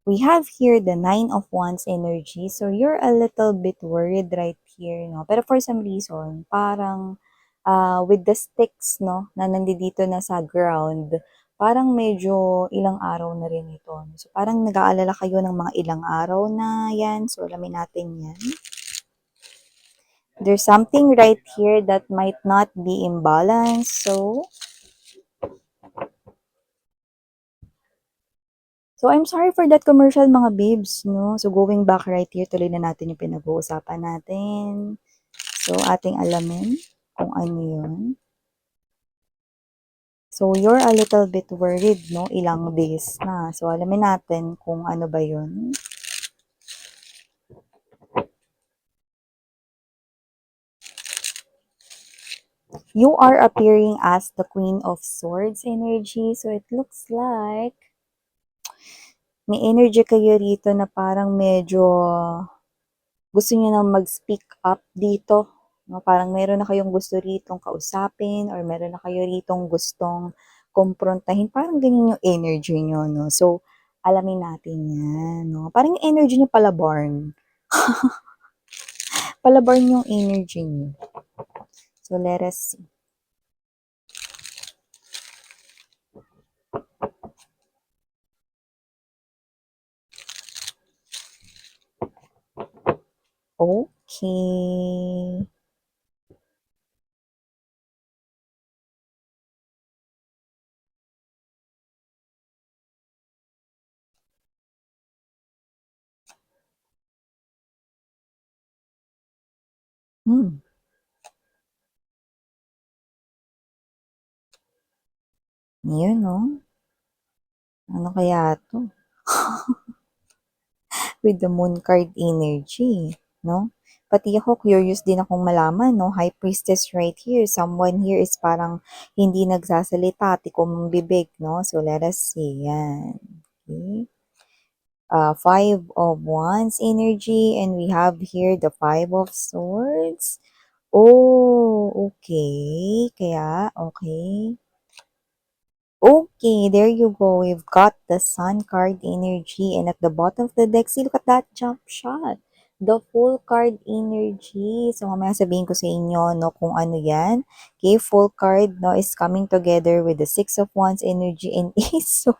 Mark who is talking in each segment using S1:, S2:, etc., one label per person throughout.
S1: We have here the Nine of Wands energy. So, you're a little bit worried right here, no? Pero for some reason, parang with the sticks, no, na nandito na sa ground, parang medyo ilang araw na rin ito. So, parang nag-aalala kayo ng mga ilang araw na yan. So, alamin natin yan. There's something right here that might not be imbalanced. So, I'm sorry for that commercial mga babes, no? So, going back right here, tuloy na natin yung pinag-uusapan natin. So, ating alamin kung ano yun. So, you're a little bit worried, no? Ilang days na. So, alamin natin kung ano ba yun. You are appearing as the Queen of Swords energy. So, it looks like may energy kayo rito na parang medyo gusto niyo nang mag-speak up dito. No? Parang meron na kayong gusto ritong kausapin or meron na kayo ritong gustong kumprontahin. Parang ganyan yung energy niyo. No? So, alamin natin yan. No? Parang yung energy niyo palabarn. Palabarn yung energy niyo. So, let us see. Okay. Hmm. Yun, no? Ano kaya to? With the moon card energy, no? Pati ako, curious din akong malaman, no? High Priestess right here. Someone here is parang hindi nagsasalita, tikom bibig, no? So, let us see. Yan. Okay. Five of Wands energy, and we have here the Five of Swords. Oh, okay. Kaya, okay. Okay, there you go. We've got the Sun card energy. And at the bottom of the deck, see, look at that jump shot. The full card energy. So, mamaya sabihin ko sa inyo, no, kung ano yan. Okay, full card, no, is coming together with the Six of Wands energy and Ace of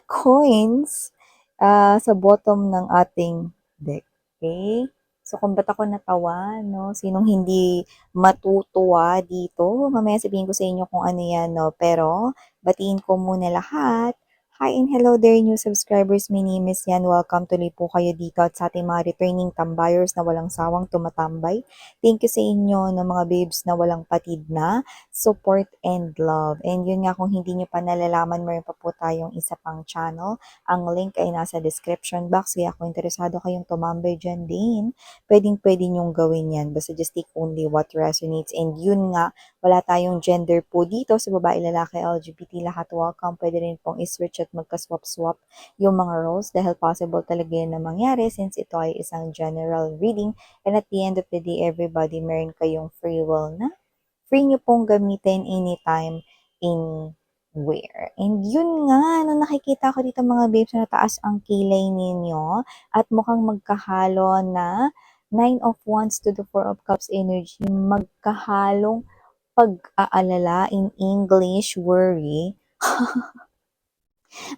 S1: Coins sa bottom ng ating deck. Okay? So, kung ba't ako natawa, no? Sinong hindi matutuwa dito? Mamaya sabihin ko sa inyo kung ano yan, no? Pero, batiin ko muna lahat. Hi and hello there, new subscribers. My name is Yan. Welcome tuloy po kayo dito at sa ating mga returning tambayers na walang sawang tumatambay. Thank you sa inyo, no, mga babes na walang patid na support and love. And yun nga, kung hindi nyo pa nalalaman, meron pa po tayong isa pang channel. Ang link ay nasa description box. Kaya kung interesado kayong tumambay dyan din, pwedeng-pwede nyong gawin yan. Basta just take only what resonates. And yun nga, wala tayong gender po dito sa babae, lalaki, LGBT, lahat welcome. Pwede rin pong iswitch at magka-swap-swap yung mga roles dahil possible talaga yun na mangyari since ito ay isang general reading. And at the end of the day, everybody, meron kayong free will na free nyo pong gamitin anytime, anywhere. And yun nga, no, nakikita ko dito mga babes na taas ang kilay ninyo at mukhang magkahalo na Nine of Wands to the Four of Cups energy, magkahalong pag-aalala, in English, worry.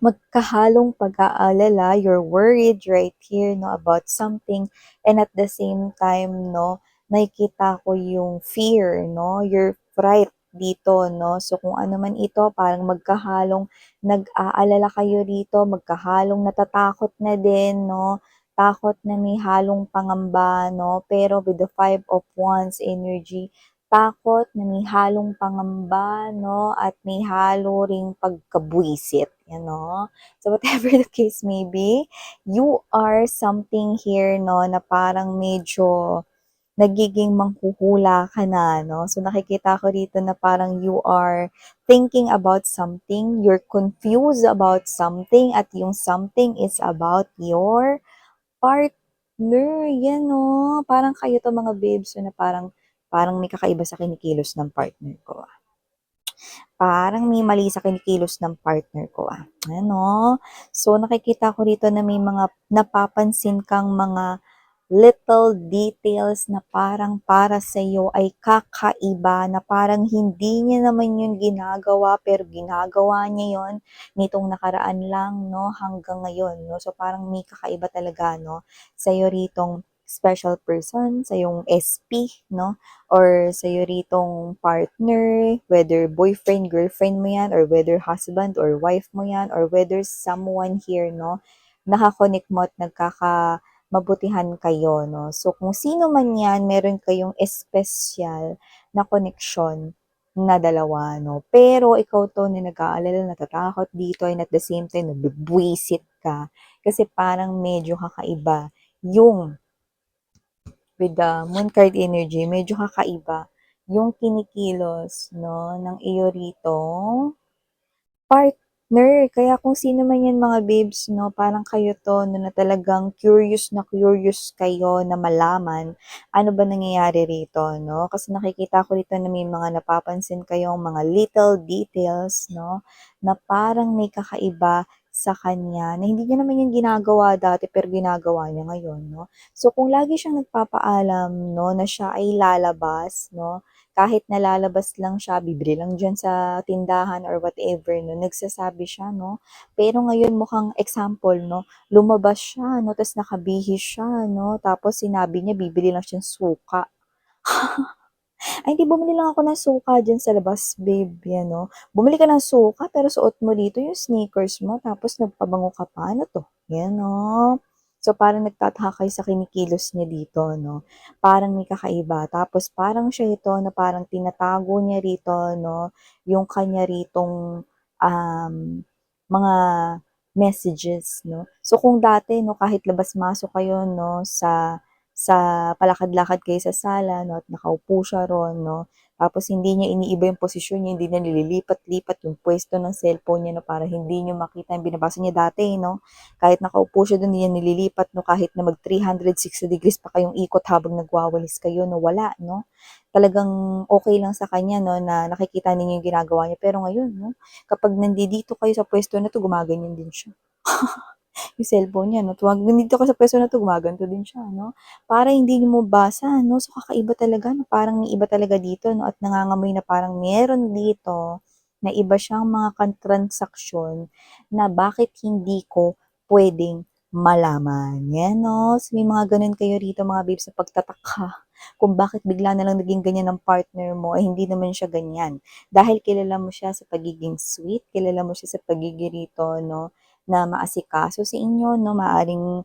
S1: Magkahalong pag-aalala, you're worried right here, no, about something, and at the same time, no, nakikita ko yung fear, no, your fright dito, no, so kung ano man ito, parang magkahalong nag-aalala kayo dito, magkahalong natatakot na din, no, takot na may halong pangamba, no, pero with the Five of Wands energy, takot na may halong pangamba, no? At may halo ring pagkabwisit, you know? So, whatever the case may be, you are something here, no, na parang medyo nagiging manghuhula ka na, no? So, nakikita ko dito na parang you are thinking about something, you're confused about something, at yung something is about your partner. Yan, no? Parang kayo to mga babes, so na parang may kakaiba sa kinikilos ng partner ko. Parang may mali sa kinikilos ng partner ko, Ano? So, nakikita ko rito na may mga napapansin kang mga little details na parang para sa'yo ay kakaiba, na parang hindi niya naman yun ginagawa, pero ginagawa niya yun nitong nakaraan lang, 'no, hanggang ngayon, 'no. So, parang may kakaiba talaga, 'no, sa'yo ritong special person, sa yung SP, 'no, or sa'yo ritong partner, whether boyfriend, girlfriend mo yan, or whether husband or wife mo yan, or whether someone here, 'no, naka-connect mo at mabutihan kayo, 'no. So, kung sino man 'yan, meron kayong espesyal na connection na dalawa, 'no. Pero ikaw 'to na nag-aalala, natatakot dito and at the same time nabubwisit ka kasi parang medyo kakaiba yung with the moon card energy, medyo kakaiba yung kinikilos, 'no, ng iyo ritong partner. Kaya kung sino man 'yan mga babes 'no, parang kayo 'to 'no, na talagang curious na curious kayo na malaman ano ba nangyayari rito 'no. Kasi nakikita ko rito na may mga napapansin kayong mga little details 'no, na parang may kakaiba sa kanya na hindi niya naman 'yan ginagawa dati pero ginagawa niya ngayon 'no. So kung lagi siyang nagpapaalam 'no, na siya ay lalabas 'no, kahit nalalabas lang siya, bibili lang diyan sa tindahan or whatever 'no, nagsasabi siya 'no. Pero ngayon mukhang example 'no, lumabas siya 'no, ta's nakabihis siya 'no, tapos sinabi niya bibili lang siyang suka. "Ay hindi bumili lang ako ng suka diyan sa labas babe," 'yan 'no. "Bumili ka ng suka pero suot mo dito yung sneakers mo tapos nagpabango ka pa, ano 'to?" 'Yan 'no. So, parang nagtataka kayo sa kinikilos niya dito 'no, parang may kakaiba. Tapos parang siya ito na parang tinatago niya rito 'no, yung kanya ritong, mga messages 'no. So, kung dati 'no, kahit labas-masok kayo 'no, sa palakad-lakad kayo sa sala 'no, at nakaupo siya ro'n 'no, tapos hindi niya iniiba yung posisyon niya, hindi niya nililipat-lipat yung puwesto ng cellphone niya 'no, para hindi niyo makita yung binabasa niya dati 'no. Kahit nakaupo siya do'n, hindi niya nililipat 'no, kahit na mag 360 degrees pa kayong ikot habang nagwawalis kayo 'no, wala 'no. Talagang okey lang sa kanya 'no, na nakikita ninyo yung ginagawa niya. Pero ngayon 'no, kapag nandidito kayo sa puwesto na 'to, gumaganyan din siya. Yung cellphone niya 'no, nandito ka sa puwesto na 'to, gumaganto din siya 'no, para hindi niyo mabasa 'no. So, kakaiba talaga 'no, parang may iba talaga dito 'no, at nangangamoy na parang meron dito na iba siyang mga transaksyon na bakit hindi ko puwedeng malaman, 'yan 'no. So, may mga gano'n kayo rito mga babes na pagtataka kung bakit bigla na lang naging ganyan ang partner mo, eh, hindi naman siya ganyan. Dahil kilala mo siya sa pagiging sweet, kilala mo siya sa pagiging rito 'no, na maasikaso sa inyo 'no, maaaring,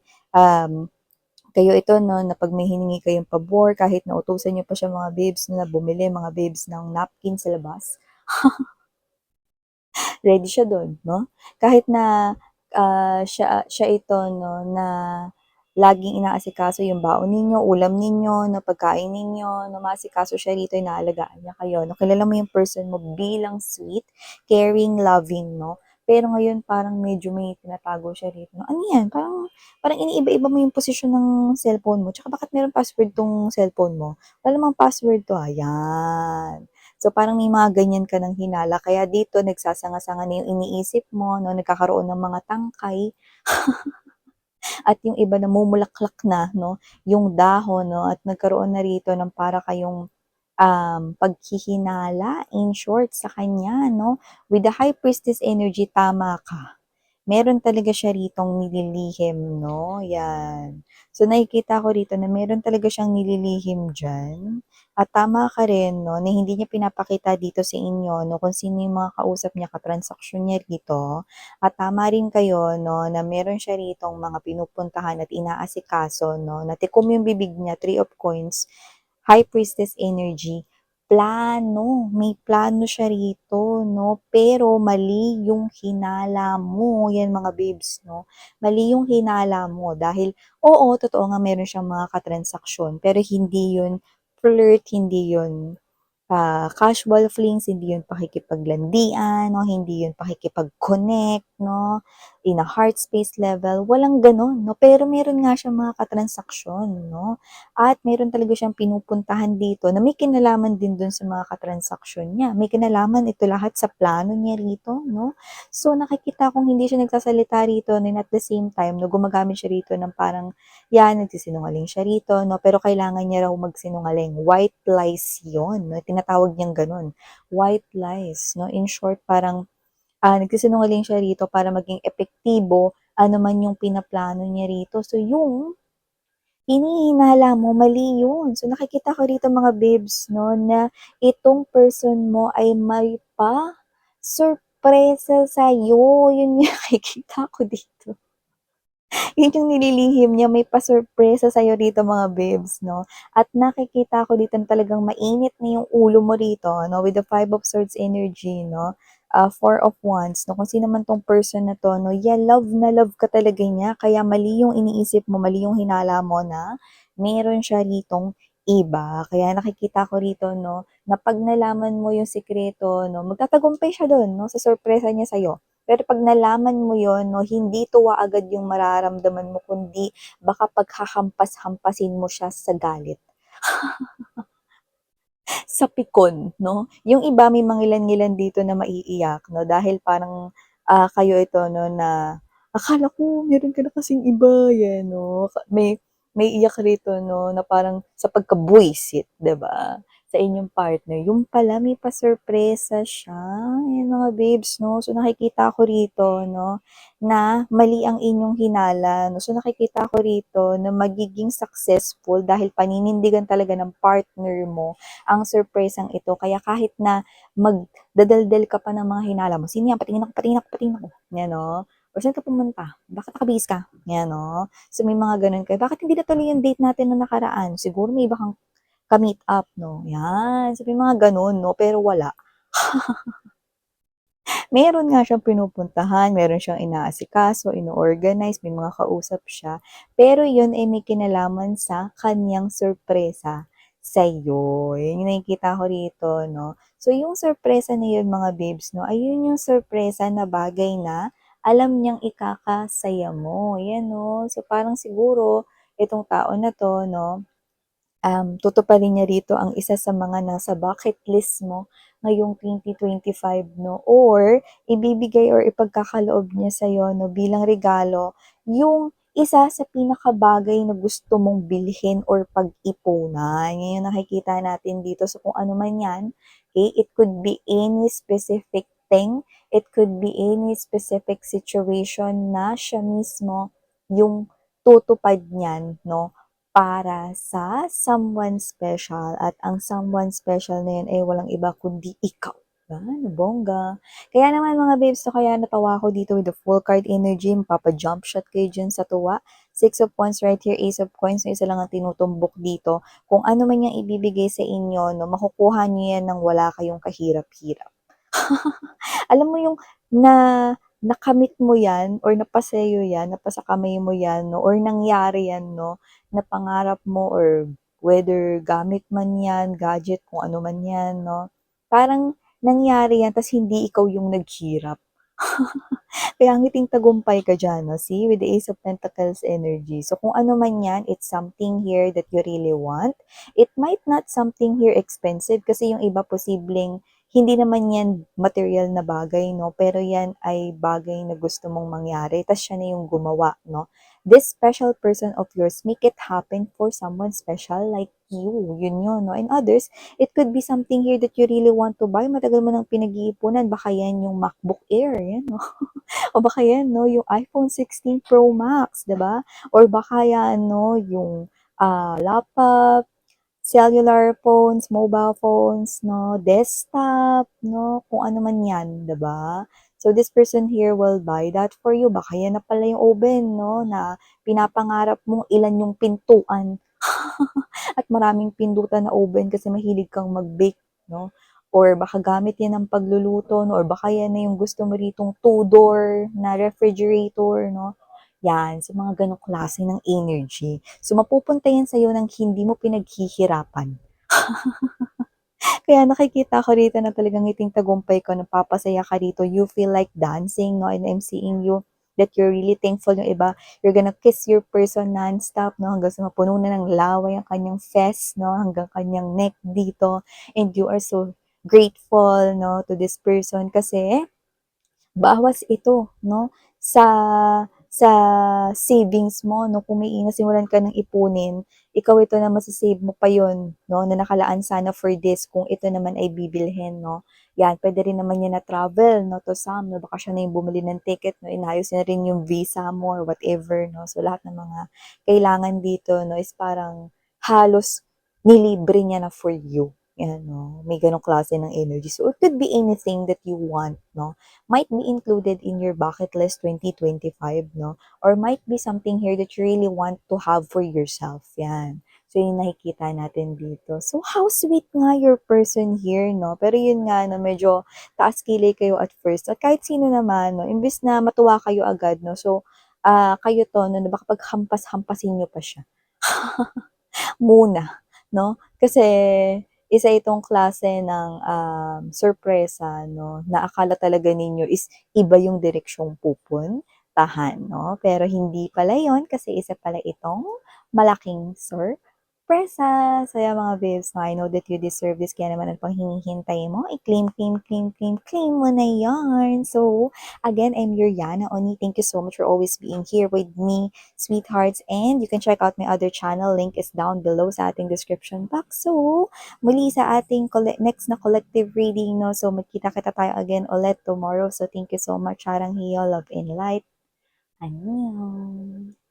S1: kayo ito 'no, na 'pag may hiningi kayong pabor kahit nautusan niyo pa siya mga babes na bumili mga babes ng napkin sa labas, ready siya dun 'no. Kahit na, siya siya ito 'no, na laging inaasikaso yung baon ninyo, ulam ninyo, na pagkain ninyo, na maasikaso siya rito, inaalagaan niya kayo 'no. Kilala mo yung person mo bilang sweet, caring, loving 'no. Pero ngayon parang medyo may tinatago siya rito na, "Ano 'yan, parang parang iniiba-iba mo yung posisyon ng cellphone mo, tsaka bakit merong password 'tong cellphone mo? Wala namang password 'to, 'yan." So, parang may mga ganyan ka ng hinala kaya dito nagsasanga-sanga na yung iniisip mo 'no, nagkakaroon ng mga tangkay at yung iba namumulaklak na 'no, yung dahon 'no, at nagkaroon na rito ng para kayong, paghihinala in short sa kanya 'no. With the High Priestess energy, tama ka. Meron talaga siya ritong nililihim 'no, 'yan. So, nakikita ko rito na meron talaga siyang nililihim diyan at tama ka rin 'no, na hindi niya pinapakita dito sa inyo 'no, kung sino yung mga kausap niya, katransaksyon niya rito. At tama rin kayo 'no, na meron siya ritong mga pinupuntahan at inaasikaso 'no, na tikom yung bibig niya, Three of Coins, High Priestess energy, plano, may plano siya rito 'no, pero mali yung hinala mo, 'yan mga babes 'no, mali yung hinala mo dahil oo, totoo nga meron siyang mga katransaksyon pero hindi yun flirt, hindi yun casual flings, hindi yun pakikipaglandian 'no, hindi yun pakikipag-connect 'no. in a heart space level, walang gano'n 'no. Pero meron nga siyang mga katransaksyon 'no, at meron talaga siyang pinupuntahan dito na may kinalaman din dun sa mga katransaksyon niya. May kinalaman ito lahat sa plano niya rito 'no. So, nakikita kong hindi siya nagsasalita rito and at the same time 'no, gumagamit siya rito ng parang 'yan, nagsisinungaling siya rito 'no, pero kailangan niya raw magsinungaling. White lies 'yun 'no, tinatawag niyang gano'n, white lies 'no. In short, parang nagsisinungaling siya rito para maging epektibo ano man yung pinaplano niya rito. So yung hinihinala mo, mali yun. So nakikita ko rito mga babes 'no, na itong person mo ay may pa-surpresa sa'yo. Yun yung nakikita ko dito. Yun yung nililihim niya, may pa-surpresa sa'yo dito mga babes 'no. At nakikita ko dito na talagang mainit na yung ulo mo rito 'no, with the Five of Swords energy 'no, Four of Wands 'no, kung sino man 'tong person na 'to 'no, yeah, love na love ka talaga niya kaya mali yung iniisip mo, mali yung hinala mo na meron siya ritong iba. Kaya nakikita ko rito 'no, na 'pag nalaman mo yung sikreto 'no, magtatagumpay siya dun 'no, sa surpresa niya sa'yo. Pero 'pag nalaman mo yon 'no, hindi tuwa agad yung mararamdaman mo kundi baka paghahampas-hampasin mo siya sa galit, sa pikon 'no. Yung iba may mangilan-ngilan dito na maiiyak 'no, dahil parang, kayo ito 'no na, "Akala ko meron ka na kasing iba." 'Yan 'no, may iyak rito 'no, na parang sa pagkabwisit 'di ba, sa inyong partner. Yung pala may pa-surpresa siya, 'yan mga babes 'no. So nakikita ko rito 'no, na mali ang inyong hinala 'no. So nakikita ko rito na magiging successful dahil paninindigan talaga ng partner mo ang surpresang ito. Kaya kahit na magdadaldal ka pa ng mga hinala mo, "Sino yan? Patingin ako, patingin ako, patingin ako." Yan 'no. "Or saan ka pumunta? Bakit nakabihis ka?" Yan 'no. So may mga gano'n kayo, "Bakit hindi natuloy yung date natin nung nakaraan? Siguro may iba kang ka-meet up 'no." Yan. So may mga gano'n 'no, pero wala. Meron nga siyang pinupuntahan, meron siyang inaasikaso, ino-organize, may mga kausap siya, pero yun ay may kinalaman sa kaniyang sorpresa sa'yo. Yun yung nakikita ko rito 'no. So yung sorpresa na yun mga babes 'no, ay yun yung sorpresa na bagay na alam niyang ikakasaya mo, yan 'no. So parang siguro itong tao na 'to 'no, tutuparin niya rito ang isa sa mga nasa bucket list mo ngayong 2025 'no, or ibibigay or ipagkakaloob niya sa'yo 'no, bilang regalo yung isa sa pinakabagay na gusto mong bilhin or pag-ipunan. Yan yung nakikita natin dito. So, kung ano man yan, okay, it could be any specific thing, it could be any specific situation na siya mismo yung tutupad niyan 'no, para sa someone special at ang someone special na yun ay walang iba kundi ikaw. Yan, bongga. Kaya naman mga babes, so kaya natawa ako dito with the full card energy, mapapa-jump shot kayo dyan sa tuwa. Six of Wands right here, Ace of Coins, so isa lang ang tinutumbok dito. Kung ano man yung ibibigay sa inyo, no, makukuha niyo yan ng wala kayong kahirap-hirap. Alam mo yung na nakamit mo yan or napasayo yan, napasakamay mo yan 'no, or nangyari yan 'no, na pangarap mo or whether gamit man yan, gadget, kung ano man yan 'no, parang nangyari yan ta's hindi ikaw yung naghirap. Kaya ngiting tagumpay ka diyan 'no, see with the Ace of Pentacles energy. So kung ano man 'yan, it's something here that you really want. It might not something here expensive kasi yung iba posibleng hindi naman 'yan material na bagay 'no, pero 'yan ay bagay na gusto mong mangyari ta's siya na yung gumawa 'no. This special person of yours, make it happen for someone special like you, yun yun 'no. And others, it could be something here that you really want to buy, matagal mo ng pinag-iipunan, baka 'yan yung MacBook Air, 'yan 'no. O baka yan 'no, yung iPhone 16 Pro Max, 'di ba? Or baka yan 'no, yung, laptop, cellular phones, mobile phones 'no, desktop 'no, kung ano man yan, 'di ba? So, this person here will buy that for you. Baka yan na pala yung oven 'no, na pinapangarap mong ilan yung pintuan at maraming pindutan na oven kasi mahilig kang mag-bake 'no, or baka gamit 'yan ng pagluluto 'no, or baka 'yan na yung gusto mo ritong two-door na refrigerator 'no. 'Yan, sa mga gano'ng klase ng energy. So, mapupunta 'yan sa'yo ng hindi mo pinaghihirapan. Kaya nakikita ko rito na talagang ngiting tagumpay ka, napapasaya ka rito, you feel like dancing 'no, and I'm seeing you that you're really thankful. Yung iba, you're gonna kiss your person nonstop, no? Hanggang sa mapuno na ng laway ang kanyang fest, no? Hanggang kanyang neck dito. And you are so grateful, no, to this person kasi bawas ito 'no, sa savings mo 'no, kung may nasimulan ka ng ipunin, ikaw ito na masa-save mo pa yon 'no, na nakalaan sana for this kung ito naman ay bibilhin 'no. 'Yan, puwede rin naman 'yan na travel 'no, to some 'no, baka siya na yung bumili ng ticket 'no, inayos niya rin yung visa mo or whatever 'no. So, lahat ng mga kailangan dito 'no, is parang halos nilibre niya na for you, 'yan 'no, may gano'ng klase ng energy. So, it could be anything that you want 'no, might be included in your bucket list 2025, no? Or might be something here that you really want to have for yourself. Yan. So, yung nakikita natin dito. So, how sweet nga your person here, no? Pero yun nga, no, medyo taas kilay kayo at first. At kahit sino naman, no, imbis na matuwa kayo agad, no? So, kayo to, no, na baka paghampas-hampasin nyo pa siya. Muna, 'no? Kasi isa itong klase ng, sorpresa 'no, na akala talaga ninyo is iba yung direksyong pupuntahan 'no, pero hindi pala yun kasi isa pala itong malaking sorpresa. So yan mga babes 'no, I know that you deserve this kaya naman ano pang hinihintay mo, i-claim, claim, claim, claim, claim mo na yan. So, again, I'm your Yana Oni. Thank you so much for always being here with me, sweethearts. And you can check out my other channel. Link is down below sa ating description box. So, muli sa ating next na collective reading, no? So, magkita-kita tayo again ulit tomorrow. So, thank you so much. Charang Hiyo, love and light. Annyeong.